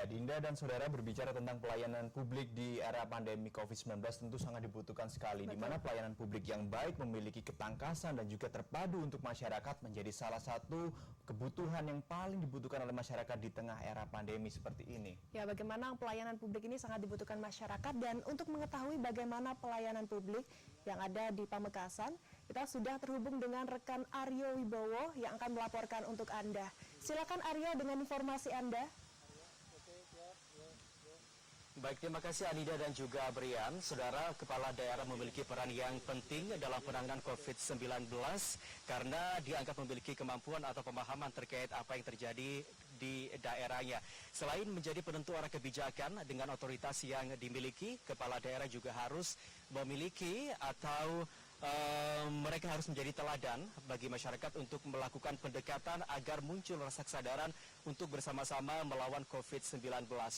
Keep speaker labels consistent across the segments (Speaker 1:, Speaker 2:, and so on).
Speaker 1: Ya, Dinda dan saudara, berbicara tentang pelayanan publik di era pandemi COVID-19 tentu sangat dibutuhkan sekali. Di mana pelayanan publik yang baik memiliki ketangkasan dan juga terpadu untuk masyarakat menjadi salah satu kebutuhan yang paling dibutuhkan oleh masyarakat di tengah era pandemi seperti ini.
Speaker 2: Ya, bagaimana pelayanan publik ini sangat dibutuhkan masyarakat, dan untuk mengetahui bagaimana pelayanan publik yang ada di Pamekasan, kita sudah terhubung dengan rekan Aryo Wibowo yang akan melaporkan untuk Anda. Silakan Aryo dengan informasi Anda.
Speaker 3: Baik, terima kasih Anida dan juga Brian. Saudara, kepala daerah memiliki peran yang penting dalam penanganan COVID-19 karena dianggap memiliki kemampuan atau pemahaman terkait apa yang terjadi di daerahnya. Selain menjadi penentu arah kebijakan dengan otoritas yang dimiliki, kepala daerah juga harus memiliki atau mereka harus menjadi teladan bagi masyarakat untuk melakukan pendekatan agar muncul rasa kesadaran untuk bersama-sama melawan COVID-19.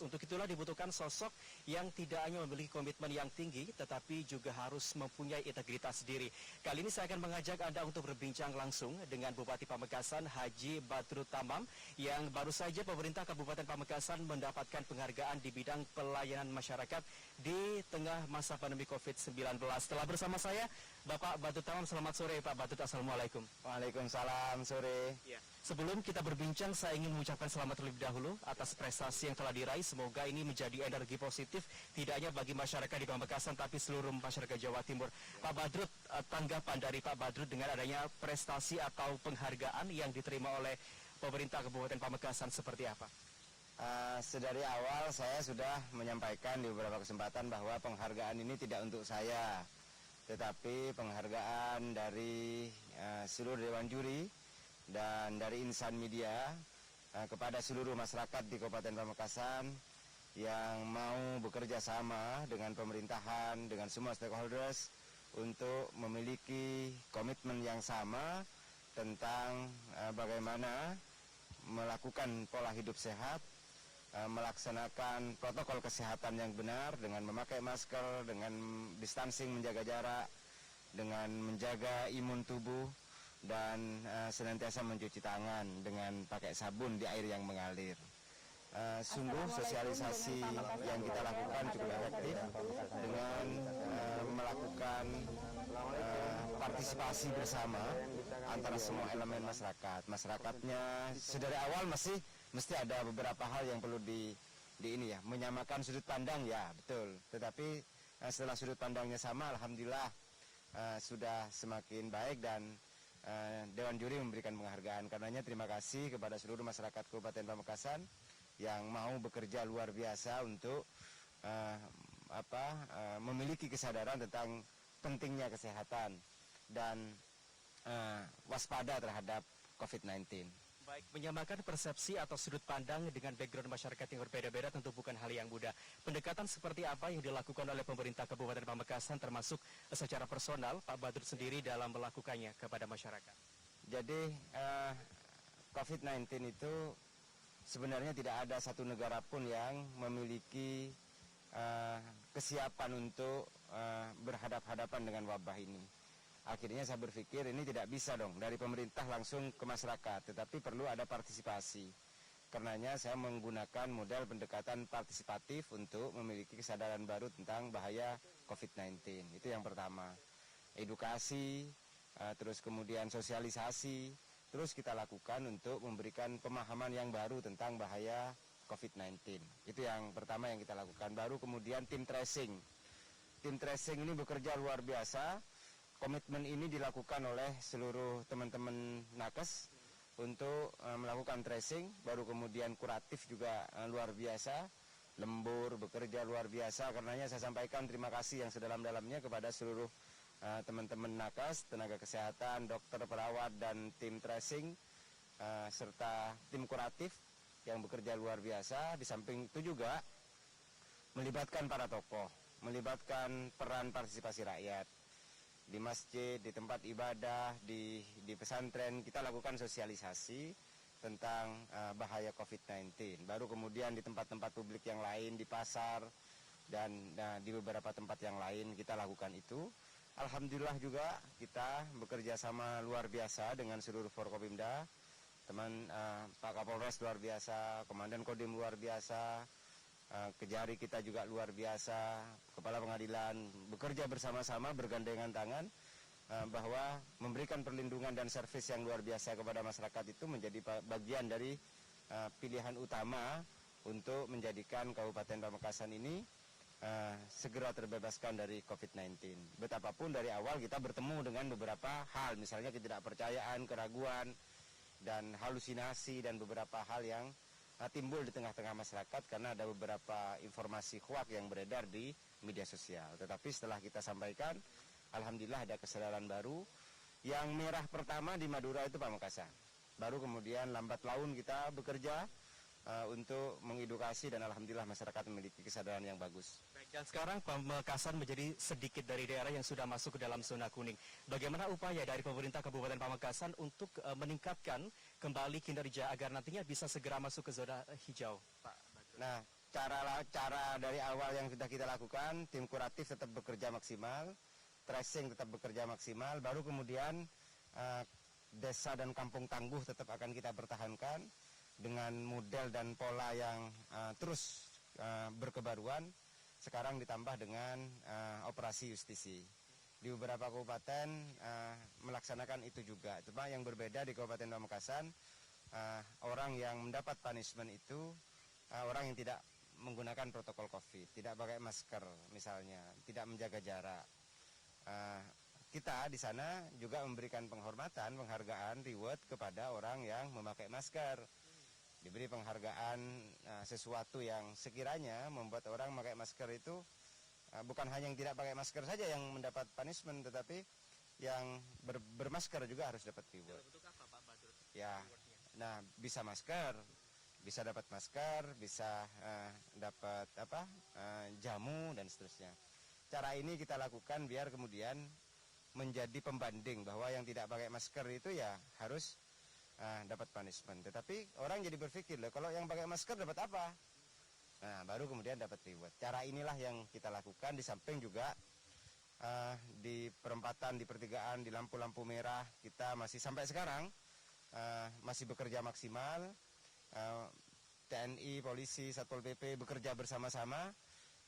Speaker 3: Untuk itulah dibutuhkan sosok yang tidak hanya memiliki komitmen yang tinggi, tetapi juga harus mempunyai integritas diri. Kali ini saya akan mengajak Anda untuk berbincang langsung dengan Bupati Pamekasan Haji Badrut Tamam, yang baru saja pemerintah Kabupaten Pamekasan mendapatkan penghargaan di bidang pelayanan masyarakat di tengah masa pandemi COVID-19. Telah bersama saya Bapak Badrut Tamam. Selamat sore Pak Badrut, Assalamualaikum.
Speaker 4: Waalaikumsalam, sore.
Speaker 3: Ya. Sebelum kita berbincang, saya ingin mengucapkan selamat terlebih dahulu atas prestasi yang telah diraih. Semoga ini menjadi energi positif tidak hanya bagi masyarakat di Pamekasan tapi seluruh masyarakat Jawa Timur. Pak Badrut, tanggapan dari Pak Badrut dengan adanya prestasi atau penghargaan yang diterima oleh pemerintah Kabupaten Pamekasan seperti apa?
Speaker 4: Sedari awal saya sudah menyampaikan di beberapa kesempatan bahwa penghargaan ini tidak untuk saya, tetapi penghargaan dari seluruh Dewan Juri dan dari insan media kepada seluruh masyarakat di Kabupaten Pamekasan yang mau bekerja sama dengan pemerintahan, dengan semua stakeholders untuk memiliki komitmen yang sama tentang bagaimana melakukan pola hidup sehat, melaksanakan protokol kesehatan yang benar dengan memakai masker, dengan distancing, menjaga jarak, dengan menjaga imun tubuh, dan senantiasa mencuci tangan dengan pakai sabun di air yang mengalir. Sungguh sosialisasi yang kita lakukan cukup efektif dengan melakukan partisipasi bersama antara semua elemen masyarakat. Masyarakatnya sedari awal mesti ada beberapa hal yang perlu menyamakan sudut pandang, ya betul. Tetapi setelah sudut pandangnya sama, alhamdulillah sudah semakin baik dan Dewan Juri memberikan penghargaan. Karenanya terima kasih kepada seluruh masyarakat Kabupaten Pamekasan yang mau bekerja luar biasa untuk memiliki kesadaran tentang pentingnya kesehatan dan waspada terhadap COVID-19.
Speaker 3: Baik, menyamakan persepsi atau sudut pandang dengan background masyarakat yang berbeda-beda tentu bukan hal yang mudah. Pendekatan seperti apa yang dilakukan oleh pemerintah Kabupaten Pamekasan termasuk secara personal Pak Badrut sendiri dalam melakukannya kepada masyarakat?
Speaker 4: Jadi COVID-19 itu sebenarnya tidak ada satu negara pun yang memiliki kesiapan untuk berhadap-hadapan dengan wabah ini. Akhirnya saya berpikir ini tidak bisa dong dari pemerintah langsung ke masyarakat, tetapi perlu ada partisipasi. Karenanya saya menggunakan model pendekatan partisipatif untuk memiliki kesadaran baru tentang bahaya COVID-19. Itu yang pertama. Edukasi, terus kemudian sosialisasi, terus kita lakukan untuk memberikan pemahaman yang baru tentang bahaya COVID-19. Itu yang pertama yang kita lakukan. Baru kemudian tim tracing. Tim tracing ini bekerja luar biasa. Komitmen ini dilakukan oleh seluruh teman-teman nakes untuk melakukan tracing. Baru kemudian kuratif juga luar biasa. Lembur bekerja luar biasa. Karenanya saya sampaikan terima kasih yang sedalam-dalamnya kepada seluruh teman-teman nakes, tenaga kesehatan, dokter, perawat, dan tim tracing serta tim kuratif yang bekerja luar biasa. Di samping itu juga melibatkan para tokoh, melibatkan peran partisipasi rakyat. Di masjid, di tempat ibadah, di pesantren kita lakukan sosialisasi tentang bahaya COVID-19. Baru kemudian di tempat-tempat publik yang lain, di pasar dan di beberapa tempat yang lain kita lakukan itu. Alhamdulillah juga kita bekerja sama luar biasa dengan seluruh Forkopimda, teman Pak Kapolres luar biasa, Komandan Kodim luar biasa, Kejari kita juga luar biasa, kepala pengadilan bekerja bersama-sama bergandengan tangan bahwa memberikan perlindungan dan servis yang luar biasa kepada masyarakat itu menjadi bagian dari pilihan utama untuk menjadikan Kabupaten Pamekasan ini segera terbebaskan dari COVID-19. Betapapun dari awal kita bertemu dengan beberapa hal, misalnya ketidakpercayaan, keraguan, dan halusinasi, dan beberapa hal yang timbul di tengah-tengah masyarakat karena ada beberapa informasi hoak yang beredar di media sosial. Tetapi setelah kita sampaikan, alhamdulillah ada kesadaran baru. Yang merah pertama di Madura itu Pamekasan. Baru kemudian lambat laun kita bekerja untuk mengedukasi, dan alhamdulillah masyarakat memiliki kesadaran yang bagus.
Speaker 3: Baik, dan sekarang Pamekasan menjadi sedikit dari daerah yang sudah masuk ke dalam zona kuning. Bagaimana upaya dari pemerintah Kabupaten Pamekasan untuk meningkatkan kembali kinerja agar nantinya bisa segera masuk ke zona hijau, Pak Badrut?
Speaker 4: Nah, cara dari awal yang sudah kita lakukan, tim kuratif tetap bekerja maksimal, tracing tetap bekerja maksimal, baru kemudian desa dan kampung tangguh tetap akan kita pertahankan dengan model dan pola yang terus berkebaruan. Sekarang ditambah dengan operasi justisi. Di beberapa kabupaten melaksanakan itu juga. Cuma yang berbeda di Kabupaten Pamekasan, orang yang mendapat punishment itu orang yang tidak menggunakan protokol COVID, tidak pakai masker misalnya, tidak menjaga jarak. Kita di sana juga memberikan penghormatan, penghargaan, reward kepada orang yang memakai masker. Diberi penghargaan sesuatu yang sekiranya membuat orang memakai masker itu bukan hanya yang tidak pakai masker saja yang mendapat punishment, tetapi yang bermasker juga harus dapat reward.
Speaker 3: Untuk apa, Pak Badrut?
Speaker 4: Ya, nah bisa masker, bisa dapat masker, bisa dapat jamu dan seterusnya. Cara ini kita lakukan biar kemudian menjadi pembanding bahwa yang tidak pakai masker itu ya harus dapat punishment. Tetapi orang jadi berpikir, loh kalau yang pakai masker dapat apa? Nah, baru kemudian dapat reward. Cara inilah yang kita lakukan, di samping juga di perempatan, di pertigaan, di lampu-lampu merah kita masih sampai sekarang masih bekerja maksimal. TNI, polisi, Satpol PP bekerja bersama-sama.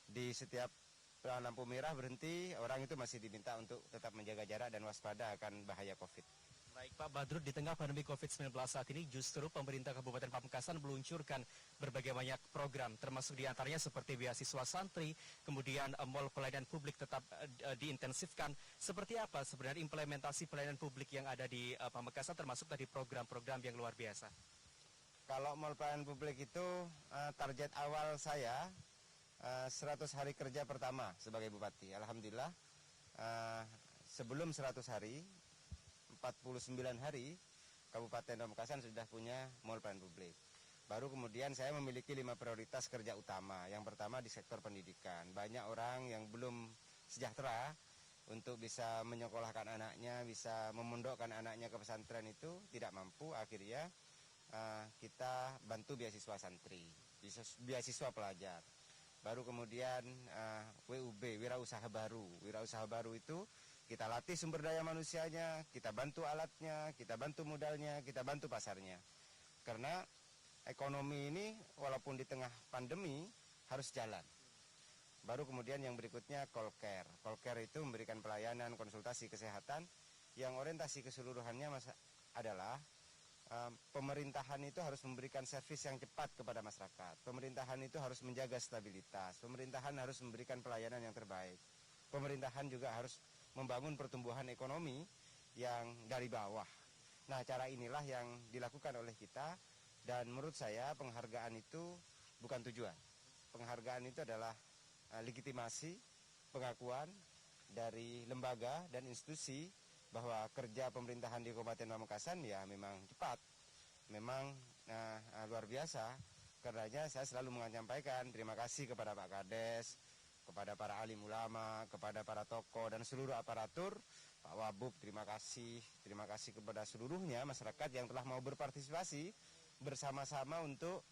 Speaker 4: Di setiap lampu merah berhenti, orang itu masih diminta untuk tetap menjaga jarak dan waspada akan bahaya COVID.
Speaker 3: Baik, Pak Badrut, di tengah pandemi COVID-19 saat ini justru pemerintah Kabupaten Pamekasan meluncurkan berbagai banyak program, termasuk diantaranya seperti beasiswa santri, kemudian mall pelayanan publik tetap diintensifkan. Seperti apa sebenarnya implementasi pelayanan publik yang ada di Pamekasan, termasuk tadi program-program yang luar biasa?
Speaker 4: Kalau mall pelayanan publik itu target awal saya 100 hari kerja pertama sebagai bupati. Alhamdulillah sebelum 100 hari, 49 hari, Kabupaten Pamekasan sudah punya mall pelayanan publik. Baru kemudian saya memiliki 5 prioritas kerja utama. Yang pertama di sektor pendidikan. Banyak orang yang belum sejahtera untuk bisa menyekolahkan anaknya, bisa memondokkan anaknya ke pesantren itu tidak mampu. Akhirnya kita bantu beasiswa santri, beasiswa pelajar. Baru kemudian WUB, wirausaha baru. Wirausaha baru itu kita latih sumber daya manusianya, kita bantu alatnya, kita bantu modalnya, kita bantu pasarnya. Karena ekonomi ini walaupun di tengah pandemi harus jalan. Baru kemudian yang berikutnya call care. Call care itu memberikan pelayanan konsultasi kesehatan yang orientasi keseluruhannya adalah pemerintahan itu harus memberikan servis yang cepat kepada masyarakat. Pemerintahan itu harus menjaga stabilitas. Pemerintahan harus memberikan pelayanan yang terbaik. Pemerintahan juga harus membangun pertumbuhan ekonomi yang dari bawah. Nah, cara inilah yang dilakukan oleh kita, dan menurut saya penghargaan itu bukan tujuan. Penghargaan itu adalah legitimasi, pengakuan dari lembaga dan institusi bahwa kerja pemerintahan di Kabupaten Pamekasan ya memang cepat, memang luar biasa. Karenanya saya selalu menyampaikan terima kasih kepada Pak Kades, kepada para alim ulama, kepada para tokoh dan seluruh aparatur, Pak Wabub, terima kasih kepada seluruhnya masyarakat yang telah mau berpartisipasi bersama-sama untuk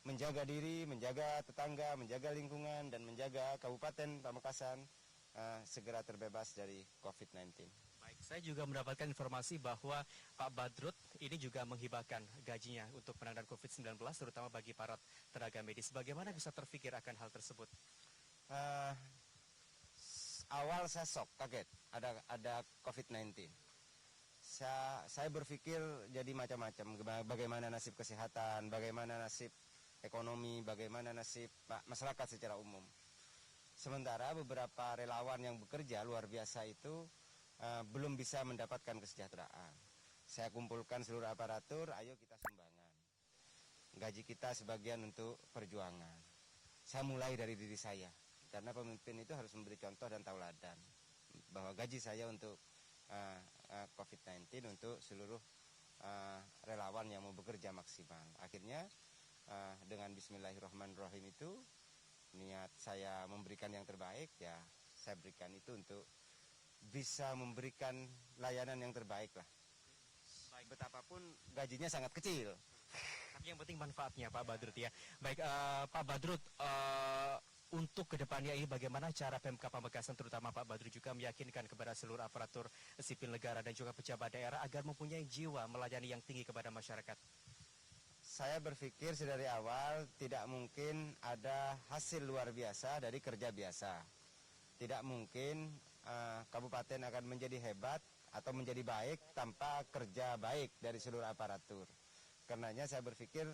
Speaker 4: menjaga diri, menjaga tetangga, menjaga lingkungan, dan menjaga Kabupaten Pamekasan segera terbebas dari COVID-19.
Speaker 3: Baik, Saya juga mendapatkan informasi bahwa Pak Badrut ini juga menghibahkan gajinya untuk penanganan COVID-19, terutama bagi para tenaga medis. Bagaimana bisa terpikir akan hal tersebut?
Speaker 4: Eh, Awal saya shock, kaget ada COVID-19. Saya berpikir jadi macam-macam, bagaimana nasib kesehatan, bagaimana nasib ekonomi, bagaimana nasib masyarakat secara umum. Sementara beberapa relawan yang bekerja luar biasa itu belum bisa mendapatkan kesejahteraan. Saya kumpulkan seluruh aparatur, ayo kita sumbangan. Gaji kita sebagian untuk perjuangan. Saya mulai dari diri saya, karena pemimpin itu harus memberi contoh dan tauladan. Bahwa gaji saya untuk COVID-19 untuk seluruh relawan yang mau bekerja maksimal. Akhirnya dengan Bismillahirrahmanirrahim itu, niat saya memberikan yang terbaik, ya saya berikan itu untuk bisa memberikan layanan yang terbaik lah. Baik, betapapun gajinya sangat kecil.
Speaker 3: Tapi yang penting manfaatnya, Pak Badrut ya. Baik, Pak Badrut, untuk kedepannya ini bagaimana cara Pemkab Pamekasan, terutama Pak Badrut juga meyakinkan kepada seluruh aparatur sipil negara dan juga pejabat daerah agar mempunyai jiwa melayani yang tinggi kepada masyarakat?
Speaker 4: Saya berpikir sedari awal tidak mungkin ada hasil luar biasa dari kerja biasa. Tidak mungkin kabupaten akan menjadi hebat atau menjadi baik tanpa kerja baik dari seluruh aparatur. Karenanya saya berpikir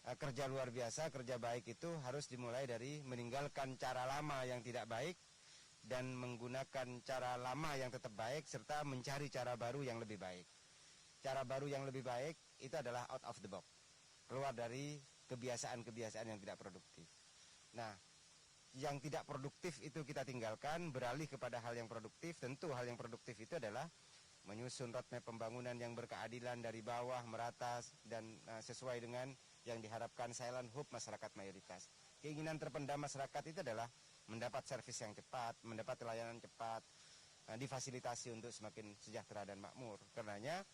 Speaker 4: kerja luar biasa, kerja baik itu harus dimulai dari meninggalkan cara lama yang tidak baik dan menggunakan cara lama yang tetap baik serta mencari cara baru yang lebih baik. Cara baru yang lebih baik itu adalah out of the box. Keluar dari kebiasaan-kebiasaan yang tidak produktif. Nah, yang tidak produktif itu kita tinggalkan, beralih kepada hal yang produktif. Tentu hal yang produktif itu adalah menyusun roadmap pembangunan yang berkeadilan dari bawah, merata, dan sesuai dengan yang diharapkan silent hope masyarakat mayoritas. Keinginan terpendam masyarakat itu adalah mendapat servis yang cepat, mendapat layanan cepat, difasilitasi untuk semakin sejahtera dan makmur. Karenanya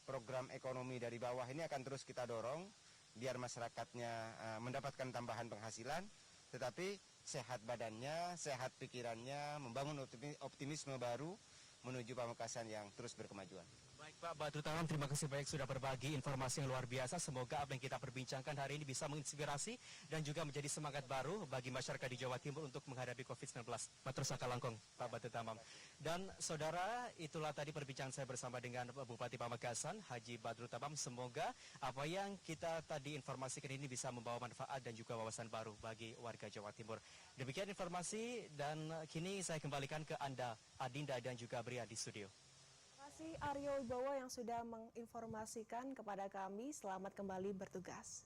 Speaker 4: program ekonomi dari bawah ini akan terus kita dorong biar masyarakatnya mendapatkan tambahan penghasilan, tetapi sehat badannya, sehat pikirannya, membangun optimisme baru menuju Pamekasan yang terus berkemajuan.
Speaker 3: Baik Pak Badrut Tamam, terima kasih banyak sudah berbagi informasi yang luar biasa. Semoga apa yang kita perbincangkan hari ini bisa menginspirasi dan juga menjadi semangat baru bagi masyarakat di Jawa Timur untuk menghadapi COVID-19. Matur saka langkung, Pak Badrut Tamam. Dan saudara, itulah tadi perbincangan saya bersama dengan Bupati Pamekasan, Haji Badrut Tamam. Semoga apa yang kita tadi informasikan ini bisa membawa manfaat dan juga wawasan baru bagi warga Jawa Timur. Demikian informasi dan kini saya kembalikan ke Anda, Adinda dan juga Brian di studio.
Speaker 2: Terima kasih Aryo Wibowo yang sudah menginformasikan kepada kami. Selamat kembali bertugas.